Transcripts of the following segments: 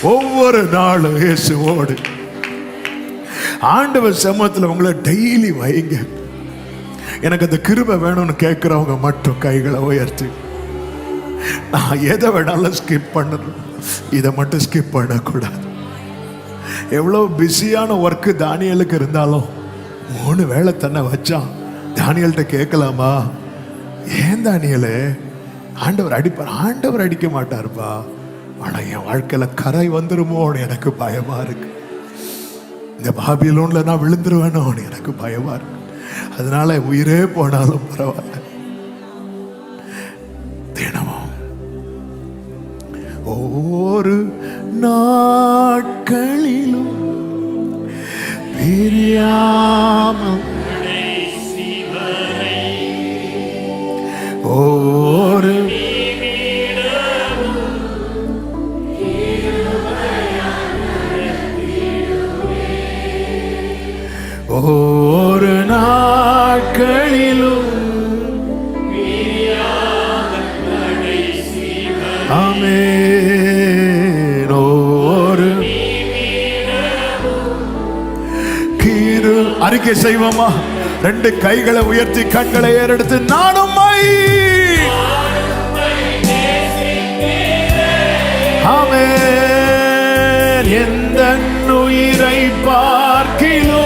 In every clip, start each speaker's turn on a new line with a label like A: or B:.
A: ஒவ்வொரு நாளும் இயேசுவோடு ஆண்டவர் சமூகத்தில் உங்களை டெய்லி வைங்க. எனக்கு அந்த கிருபை வேணும்னு கேட்கிறவங்க மட்டும் கைகளை உயர்த்தி, நான் எதை வேணாலும் ஸ்கிப் பண்ணணும், இதை மட்டும் ஸ்கிப் பண்ணக்கூடாது. எவ்வளோ பிஸியான ஒர்க்கு தானியலுக்கு இருந்தாலும் 3 வேளை தன்னை வச்சான். தானியல்கிட்ட கேட்கலாமா, ஏன் தானியலே ஆண்டவர் அடிப்பார்? ஆண்டவர் அடிக்க மாட்டாருப்பா, ஆனால் என் வாழ்க்கையில் கரை வந்துருமோன்னு எனக்கு பயமா இருக்கு. இந்த பாபிலோன்ல நான் விழுந்துருவேனோன்னு எனக்கு பயமா இருக்கு. அதனால உயிரே போனாலும் பரவாயில்ல, தினமும் ஒவ்வொரு நாட்களிலும் பிரியாமல் ஒவ்வொரு ஒவ்வொரு நாட்களிலும் ஆமென். ஒவ்வொரு கீரு அறிக்கை செய்வோமா? 2 கைகளை உயர்த்தி கண்களை ஏறெடுத்து, நானும் ஆமென். எந்த உயிரை பார்க்கிலோ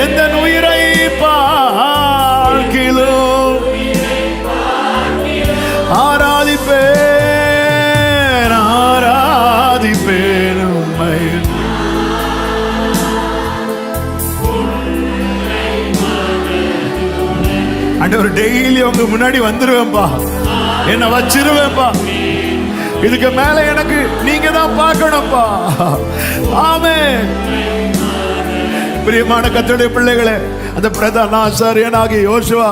A: எந்த உயிரை பார்க்கிலோ ஆராதிப்பேன் ஆராதிப்பேன் உம்மை. ஆண்டவர் டெய்லி உங்க முன்னாடி வந்துருவேன்பா, என்ன வச்சிருவேன்பா. இதுக்கு மேல எனக்கு நீங்க தான் பார்க்கணும்பா. ஆமென். பிரியமான கர்த்தருடைய பிள்ளைகளே, அந்த பிரதான ஆசாரியனாகிய யோசுவா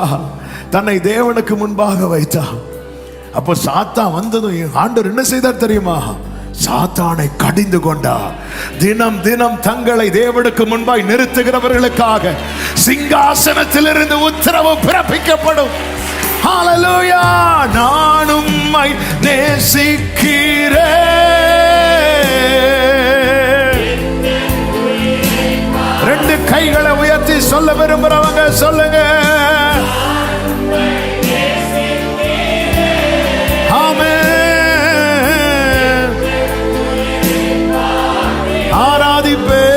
A: தன்னை தேவனுக்கு முன்பாக வைத்தான். அப்போ சாத்தான் வந்ததும் ஆண்டவர் என்ன செய்தார் தெரியுமா? சாத்தானை கடிந்து கொண்டார். தினம் தினம் தங்களை தேவனுக்கு முன்பாய் நிறுத்துகிறவர்களுக்காக சிங்காசனத்திலிருந்து உத்தரவு பிறப்பிக்கப்படும். ஹல்லேலூயா. நான் உம்மை நேசிக்கிறேன். 2 கைகளை உயர்த்தி சொல்ல விரும்புறவங்க சொல்லுங்க. ஆமென். ஆராதிப்பேன்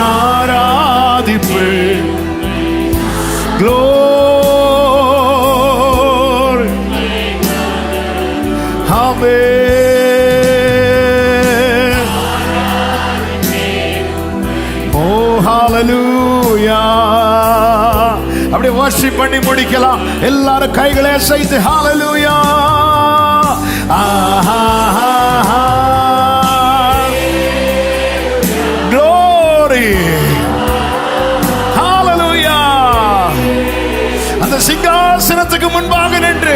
A: ஆராதிப்பேன். Glory. Amen. Oh, hallelujah. அப்படியே வர்ஷிப் பண்ணி முடிக்கலாம். எல்லாரும் கைகளை அசைத்து hallelujah. Glory. அந்த சிங்காசனத்துக்கு முன்பாக நின்று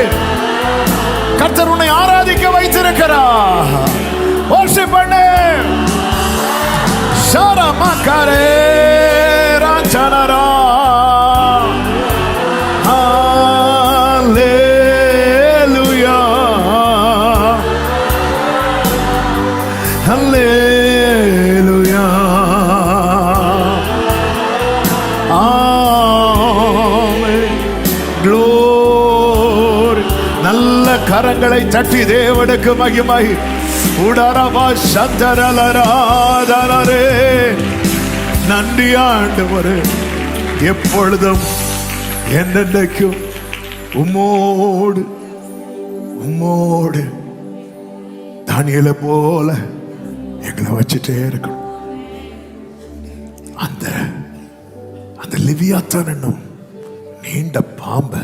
A: கர்த்தர் உன்னை ஆராதிக்க வைத்திருக்கிறார். வர்ஷிப் பண்ணு. ஷரமகரே ராஜனரா. ஹல்லேலூயா ஹல்லேலூயா. நல்ல கரங்களை தட்டி தேவனுக்கு மகிமை. உடரவா சந்தரலராதரே. நன்றி ஆண்டவரே, எப்பொழுதும் என்னென்னைக்கும் உம்மோடு உம்மோடு தானியேலை போல எங்களை வச்சுட்டே இருக்கணும். அந்த அந்த லிவியாத்தான் என்னும் நீண்ட பாம்பை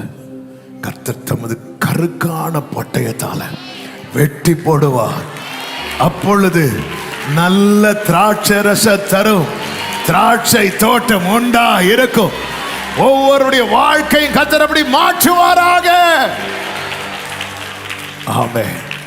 A: கர்த்தர் தமது கருக்கான பட்டயத்தால வெட்டி போடுவார். அப்பொழுது நல்ல திராட்சை ரச தரும் திராட்சை தோட்டம் உண்டா இருக்கும். ஒவ்வொருடைய வாழ்க்கையும் கர்த்தர் அப்படி மாற்றுவாராக. ஆமென்.